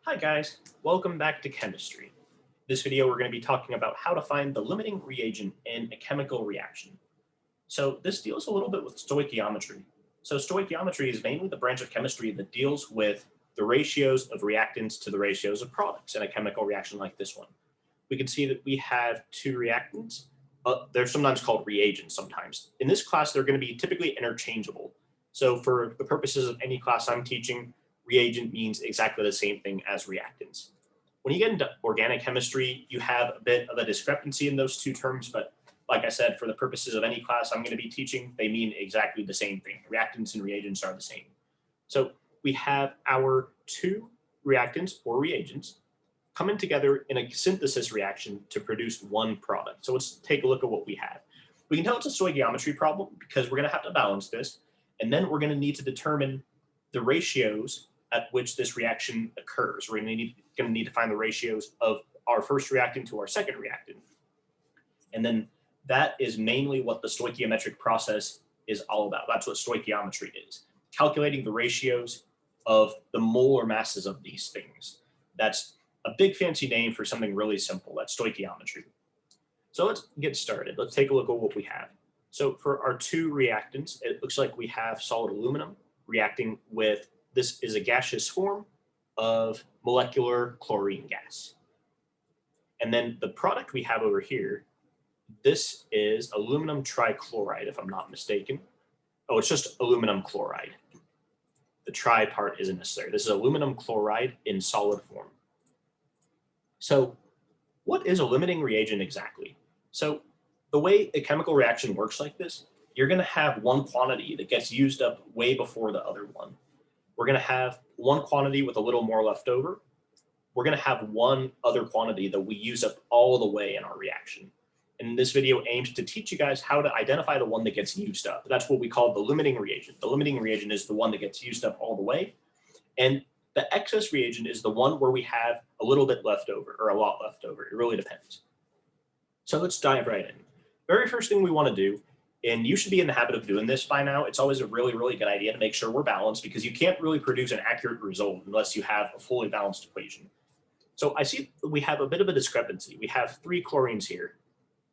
Hi guys, welcome back to chemistry. This video we're going to be talking about how to find the limiting reagent in a chemical reaction. So this deals a little bit with stoichiometry. So stoichiometry is mainly the branch of chemistry that deals with the ratios of reactants to the ratios of products in a chemical reaction like this one. We can see that we have two reactants. They're sometimes called reagents sometimes. In this class, they're going to be typically interchangeable. So for the purposes of any class I'm teaching, reagent means exactly the same thing as reactants. When you get into organic chemistry, you have a bit of a discrepancy in those two terms, but like I said, for the purposes of any class I'm going to be teaching, they mean exactly the same thing. Reactants and reagents are the same. So we have our two reactants or reagents coming together in a synthesis reaction to produce one product. So let's take a look at what we have. We can tell it's a stoichiometry problem because we're going to have to balance this, and then we're going to need to determine the ratios at which this reaction occurs. We're going to need to find the ratios of our first reactant to our second reactant. And then that is mainly what the stoichiometric process is all about. That's what stoichiometry is, calculating the ratios of the molar masses of these things. That's a big fancy name for something really simple. That's stoichiometry. So let's get started. Let's take a look at what we have. So for our two reactants, it looks like we have solid aluminum reacting with, this is a gaseous form of molecular chlorine gas. And then the product we have over here, this is aluminum trichloride, if I'm not mistaken. Oh, it's just aluminum chloride. The tri part isn't necessary. This is aluminum chloride in solid form. So what is a limiting reagent exactly? So the way a chemical reaction works like this, you're going to have one quantity that gets used up way before the other one. We're going to have one quantity with a little more left over. We're going to have one other quantity that we use up all the way in our reaction. And this video aims to teach you guys how to identify the one that gets used up. That's what we call the limiting reagent. The limiting reagent is the one that gets used up all the way. And the excess reagent is the one where we have a little bit left over or a lot left over. It really depends. So let's dive right in. Very first thing we want to do, and you should be in the habit of doing this by now, it's always a really, really good idea to make sure we're balanced because you can't really produce an accurate result unless you have a fully balanced equation. So I see we have a bit of a discrepancy. We have 3 chlorines here,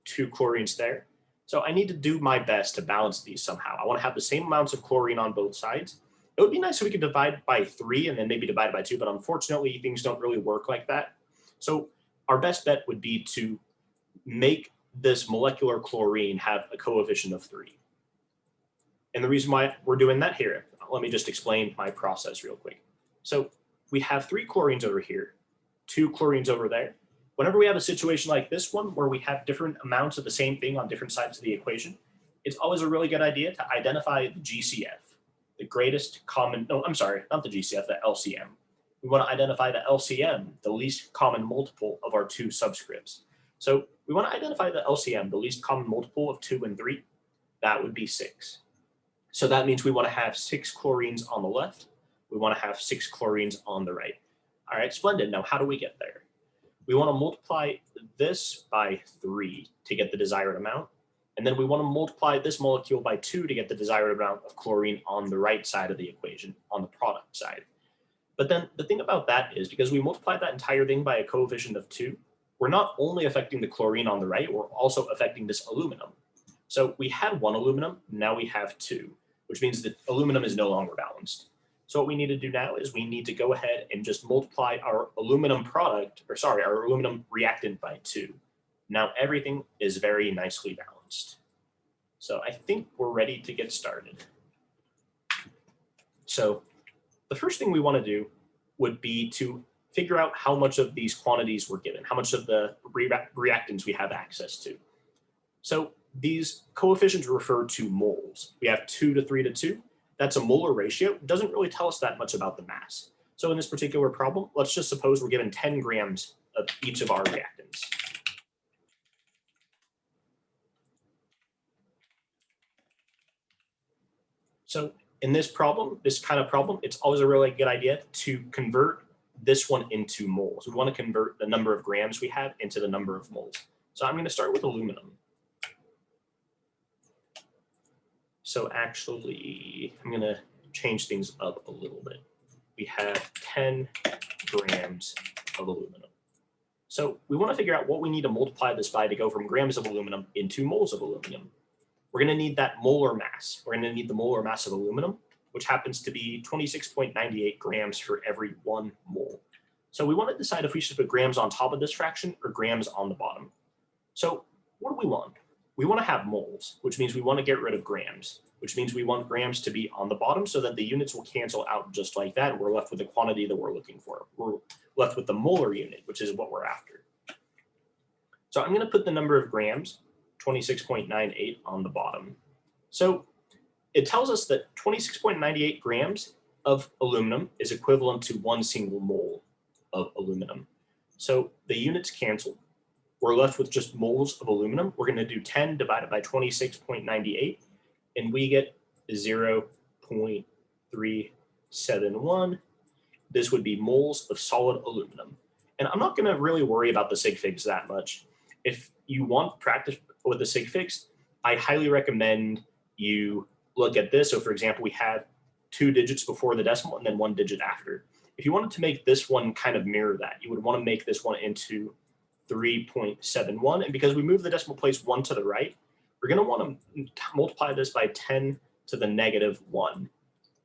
2 chlorines there. So I need to do my best to balance these somehow. I want to have the same amounts of chlorine on both sides. It would be nice if we could divide by 3 and then maybe divide by 2, but unfortunately things don't really work like that. So our best bet would be to make this molecular chlorine have a coefficient of 3. And the reason why we're doing that here, let me just explain my process real quick. So we have 3 chlorines over here, 2 chlorines over there. Whenever we have a situation like this one where we have different amounts of the same thing on different sides of the equation, it's always a really good idea to identify the GCF, the greatest common, no, I'm sorry, not the GCF, the LCM. We want to identify the LCM, the least common multiple of our 2 subscripts. So we want to identify the LCM, the least common multiple of 2 and 3. That would be 6. So that means we want to have 6 chlorines on the left. We want to have 6 chlorines on the right. All right, splendid. Now, how do we get there? We want to multiply this by 3 to get the desired amount. And then we want to multiply this molecule by 2 to get the desired amount of chlorine on the right side of the equation, on the product side. But then the thing about that is because we multiply that entire thing by a coefficient of 2, we're not only affecting the chlorine on the right, we're also affecting this aluminum. So we had 1 aluminum, now we have 2, which means that aluminum is no longer balanced. So what we need to do now is we need to go ahead and just multiply our aluminum product, or sorry, our aluminum reactant by 2. Now everything is very nicely balanced. So I think we're ready to get started. So the first thing we want to do would be to figure out how much of these quantities we're given, how much of the reactants we have access to. So these coefficients refer to moles. We have 2 to 3 to 2. That's a molar ratio. It doesn't really tell us that much about the mass. So in this particular problem, let's just suppose we're given 10 grams of each of our reactants. So in this problem, this kind of problem, it's always a really good idea to convert this one into moles. We want to convert the number of grams we have into the number of moles. So I'm going to start with aluminum. So actually, I'm going to change things up a little bit. We have 10 grams of aluminum. So we want to figure out what we need to multiply this by to go from grams of aluminum into moles of aluminum. We're going to need that molar mass. We're going to need the molar mass of aluminum, which happens to be 26.98 grams for every 1 mole. So we want to decide if we should put grams on top of this fraction or grams on the bottom. So what do we want? We want to have moles, which means we want to get rid of grams, which means we want grams to be on the bottom so that the units will cancel out just like that. We're left with the quantity that we're looking for. We're left with the molar unit, which is what we're after. So I'm going to put the number of grams, 26.98, on the bottom. So it tells us that 26.98 grams of aluminum is equivalent to 1 single mole of aluminum. So the units cancel. We're left with just moles of aluminum. We're going to do 10 divided by 26.98, and we get 0.371. This would be moles of solid aluminum. And I'm not going to really worry about the sig figs that much. If you want practice with the sig figs, I highly recommend you look at this. So for example, we have 2 digits before the decimal and then 1 digit after. If you wanted to make this one kind of mirror that, you would want to make this one into 3.71. And because we move the decimal place 1 to the right, we're going to want to multiply this by 10 to the negative 1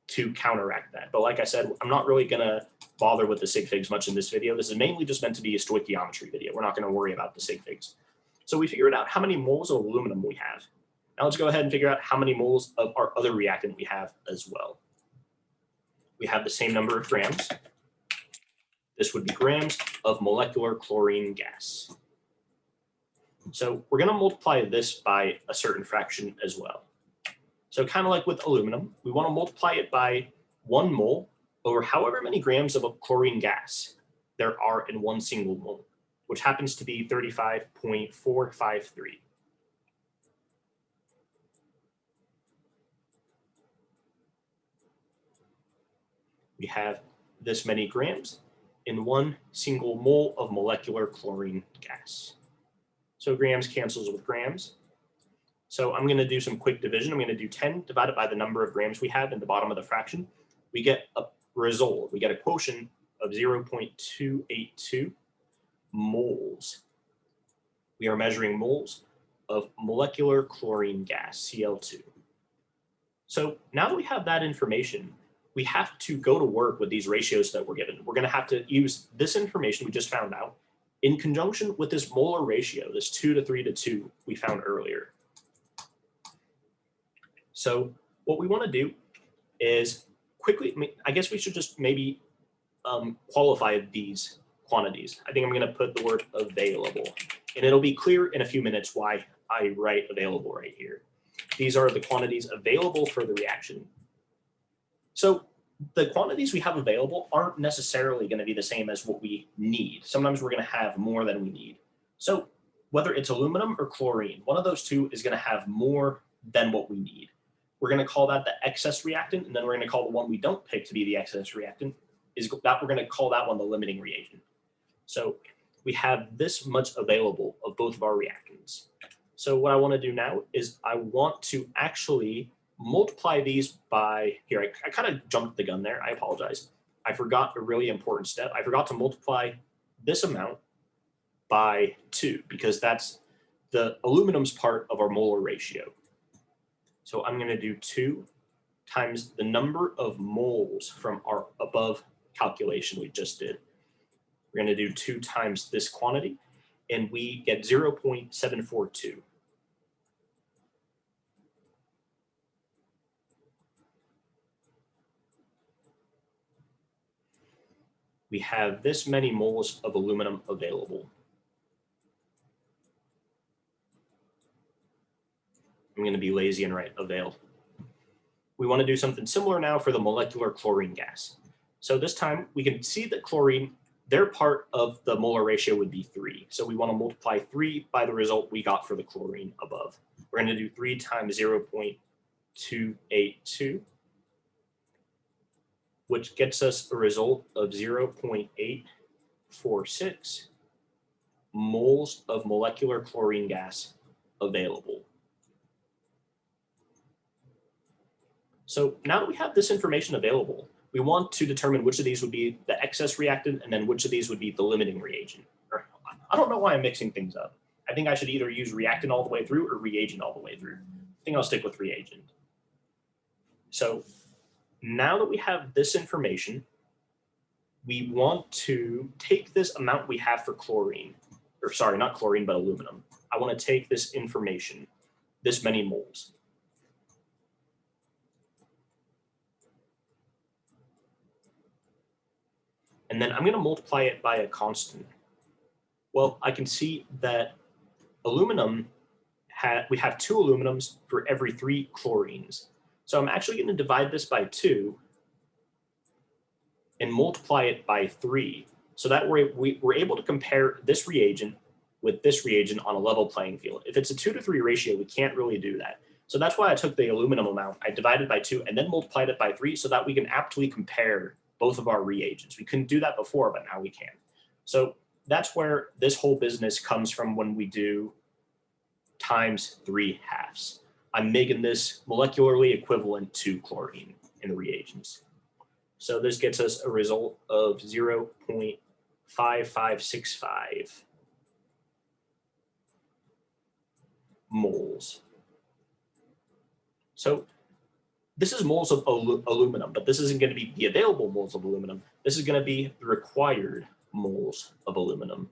to counteract that. But like I said, I'm not really going to bother with the sig figs much in this video. This is mainly just meant to be a stoichiometry video. We're not going to worry about the sig figs. So we figured out how many moles of aluminum we have. Now let's go ahead and figure out how many moles of our other reactant we have as well. We have the same number of grams. This would be grams of molecular chlorine gas. So we're going to multiply this by a certain fraction as well. So kind of like with aluminum, we want to multiply it by 1 mole over however many grams of a chlorine gas there are in 1 single mole, which happens to be 35.453. We have this many grams in 1 single mole of molecular chlorine gas. So grams cancels with grams. So I'm going to do some quick division. I'm going to do 10 divided by the number of grams we have in the bottom of the fraction. We get a result. We get a quotient of 0.282 moles. We are measuring moles of molecular chlorine gas, Cl2. So now that we have that information, we have to go to work with these ratios that we're given. We're going to have to use this information we just found out in conjunction with this molar ratio, this 2 to 3 to 2 we found earlier. So what we want to do is quickly, I guess we should just maybe qualify these quantities. I think I'm going to put the word available, and it'll be clear in a few minutes why I write available right here. These are the quantities available for the reaction. So the quantities we have available aren't necessarily going to be the same as what we need. Sometimes we're going to have more than we need. So whether it's aluminum or chlorine, one of those two is going to have more than what we need. We're going to call that the excess reactant, and then we're going to call the one we don't pick to be the excess reactant, we're going to call that one the limiting reagent. So we have this much available of both of our reactants. So what I want to do now is I want to actually multiply these by, here, I kind of jumped the gun there. I apologize. I forgot a really important step. I forgot to multiply this amount by 2 because that's the aluminum's part of our molar ratio. So I'm going to do 2 times the number of moles from our above calculation we just did. We're going to do 2 times this quantity, and we get 0.742. We have this many moles of aluminum available. I'm going to be lazy and write avail. We want to do something similar now for the molecular chlorine gas. So this time we can see that chlorine, their part of the molar ratio would be 3. So we want to multiply 3 by the result we got for the chlorine above. We're going to do 3 times 0.282, which gets us a result of 0.846 moles of molecular chlorine gas available. So now that we have this information available, we want to determine which of these would be the excess reactant and then which of these would be the limiting reagent. Or, I don't know why I'm mixing things up. I think I should either use reactant all the way through or reagent all the way through. I think I'll stick with reagent. So now that we have this information, we want to take this amount we have for chlorine, or sorry, not chlorine, but aluminum. I want to take this information, this many moles. And then I'm going to multiply it by a constant. Well, I can see that aluminum, we have 2 aluminums for every 3 chlorines. So I'm actually going to divide this by 2 and multiply it by 3. So that we're able to compare this reagent with this reagent on a level playing field. If it's a 2-to-3 ratio, we can't really do that. So that's why I took the aluminum amount, I divided by 2 and then multiplied it by 3 so that we can aptly compare both of our reagents. We couldn't do that before, but now we can. So that's where this whole business comes from when we do times 3/2. I'm making this molecularly equivalent to chlorine in the reagents. So this gets us a result of 0.5565 moles. So this is moles of aluminum, but this isn't going to be the available moles of aluminum. This is going to be the required moles of aluminum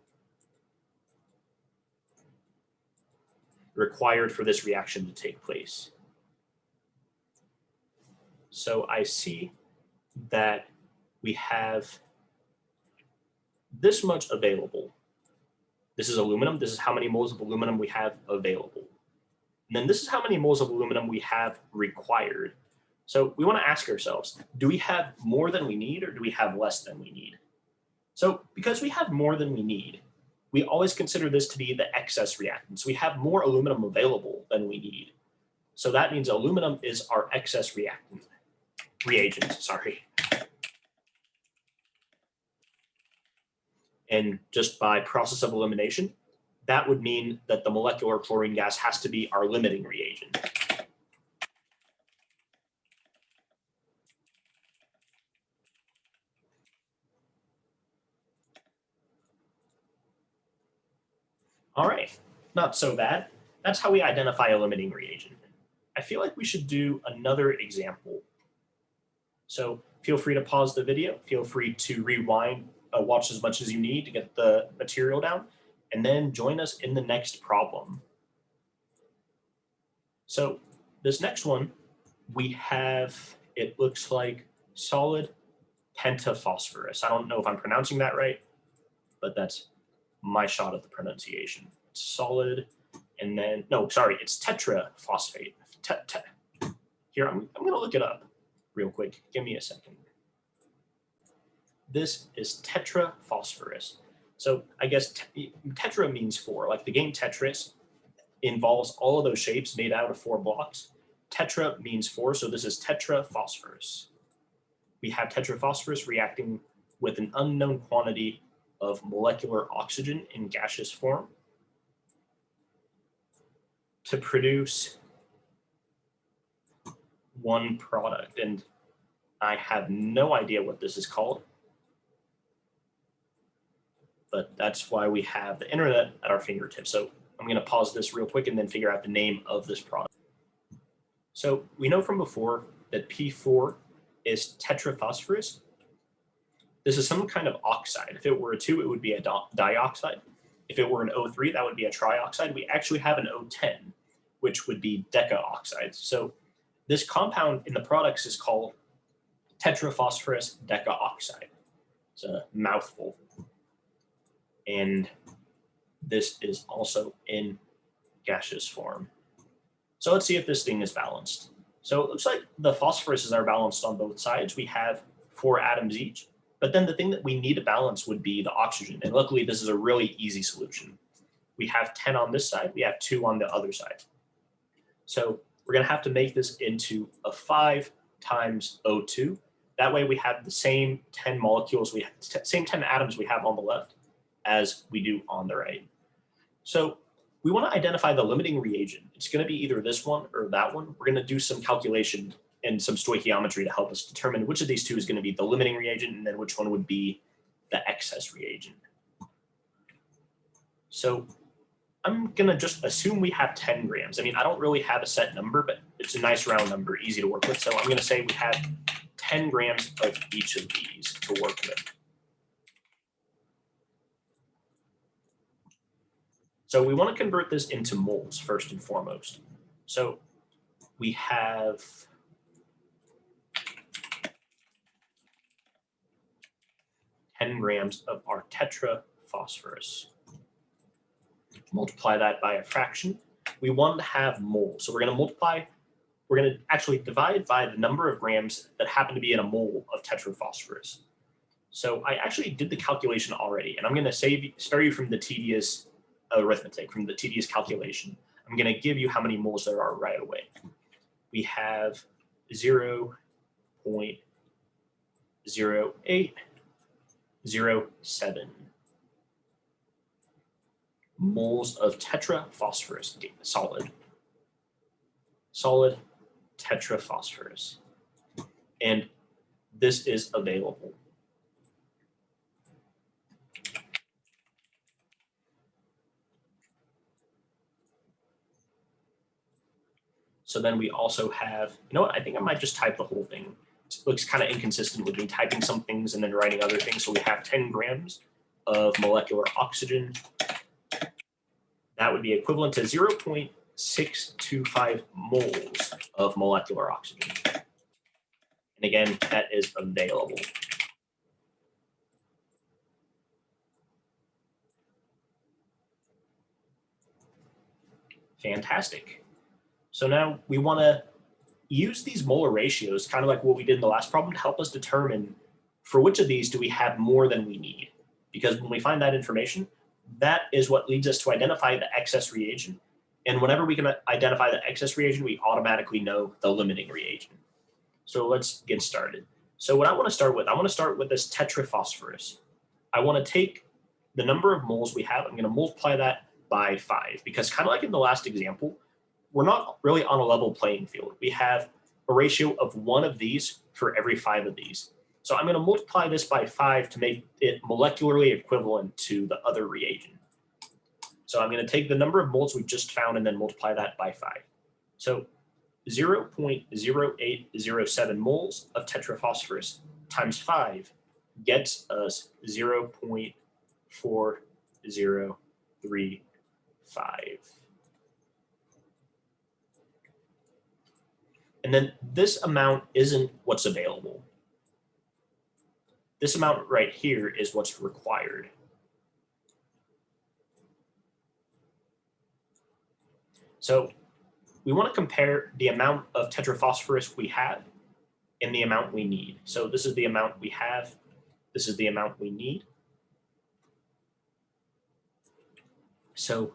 required for this reaction to take place. So I see that we have this much available. This is aluminum. This is how many moles of aluminum we have available. And then this is how many moles of aluminum we have required. So we want to ask ourselves, do we have more than we need or do we have less than we need? So because we have more than we need, we always consider this to be the excess reactant. So we have more aluminum available than we need. So that means aluminum is our excess reagent, sorry. And just by process of elimination, that would mean that the molecular chlorine gas has to be our limiting reagent. All right, not so bad. That's how we identify a limiting reagent. I feel like we should do another example. So feel free to pause the video. Feel free to rewind, watch as much as you need to get the material down, and then join us in the next problem. So this next one, we have, it looks like solid pentaphosphorus. I don't know if I'm pronouncing that right, but that's my shot at the pronunciation. Solid, and then, no, sorry, it's tetraphosphate. Here, I'm going to look it up real quick. Give me a second. This is tetraphosphorus. So I guess tetra means 4. Like the game Tetris involves all of those shapes made out of 4 blocks. Tetra means 4, so this is tetraphosphorus. We have tetraphosphorus reacting with an unknown quantity of molecular oxygen in gaseous form to produce one product. And I have no idea what this is called, but that's why we have the internet at our fingertips. So I'm going to pause this real quick and then figure out the name of this product. So we know from before that P4 is tetraphosphorus. This is some kind of oxide. If it were a 2, it would be a dioxide. If it were an O3, that would be a trioxide. We actually have an O10, which would be decaoxides. So this compound in the products is called tetraphosphorus decaoxide. It's a mouthful. And this is also in gaseous form. So let's see if this thing is balanced. So it looks like the phosphoruses are balanced on both sides. We have 4 atoms each. But then the thing that we need to balance would be the oxygen. And luckily, this is a really easy solution. We have 10 on this side. We have 2 on the other side. So we're going to have to make this into a 5 times O2. That way we have the same 10 molecules, same 10 atoms we have on the left as we do on the right. So we want to identify the limiting reagent. It's going to be either this one or that one. We're going to do some calculation and some stoichiometry to help us determine which of these two is going to be the limiting reagent and then which one would be the excess reagent. So I'm going to just assume we have 10 grams. I mean, I don't really have a set number, but it's a nice round number, easy to work with. So I'm going to say we have 10 grams of each of these to work with. So we want to convert this into moles first and foremost. So we have 10 grams of our tetraphosphorus. Multiply that by a fraction. We want to have moles. So we're going to actually divide by the number of grams that happen to be in a mole of tetraphosphorus. So I actually did the calculation already, and I'm going to spare you from the tedious arithmetic, from the tedious calculation. I'm going to give you how many moles there are right away. We have 0.0807 moles of tetraphosphorus, solid tetraphosphorus. And this is available. So then we also have, you know what, I think I might just type the whole thing. It looks kind of inconsistent with me typing some things and then writing other things. So we have 10 grams of molecular oxygen. That would be equivalent to 0.625 moles of molecular oxygen. And again, that is available. Fantastic. So now we want to use these molar ratios, kind of like what we did in the last problem, to help us determine for which of these do we have more than we need. Because when we find that information, that is what leads us to identify the excess reagent. And whenever we can identify the excess reagent, we automatically know the limiting reagent. So let's get started. So what I want to start with this tetraphosphorus. I want to take the number of moles we have. I'm going to multiply that by 5, because kind of like in the last example, we're not really on a level playing field. We have a ratio of 1 of these for every 5 of these. So I'm going to multiply this by 5 to make it molecularly equivalent to the other reagent. So I'm going to take the number of moles we just found and then multiply that by 5. So 0.0807 moles of tetraphosphorus times 5 gets us 0.4035. And then this amount isn't what's available. This amount right here is what's required. So we want to compare the amount of tetraphosphorus we have and the amount we need. So this is the amount we have. This is the amount we need. So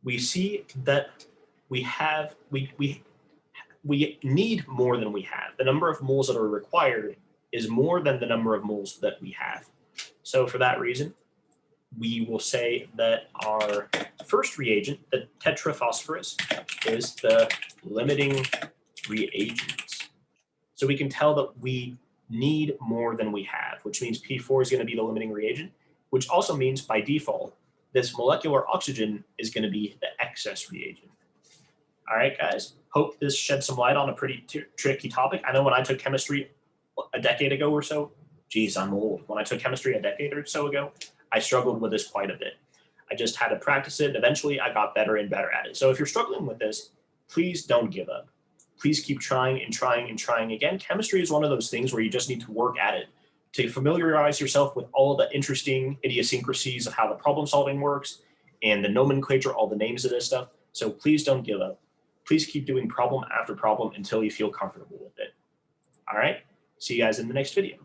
we see that we need more than we have. The number of moles that are required is more than the number of moles that we have. So for that reason, we will say that our first reagent, the tetraphosphorus, is the limiting reagent. So we can tell that we need more than we have, which means P4 is going to be the limiting reagent, which also means by default, this molecular oxygen is going to be the excess reagent. All right, guys, hope this sheds some light on a pretty tricky topic. I know when I took chemistry a decade ago or so, geez, I'm old. When I took chemistry a decade or so ago, I struggled with this quite a bit. I just had to practice it, and eventually I got better and better at it. So if you're struggling with this, please don't give up. Please keep trying and trying and trying again. Chemistry is one of those things where you just need to work at it to familiarize yourself with all the interesting idiosyncrasies of how the problem solving works and the nomenclature, all the names of this stuff. So please don't give up. Please keep doing problem after problem until you feel comfortable with it. All right, see you guys in the next video.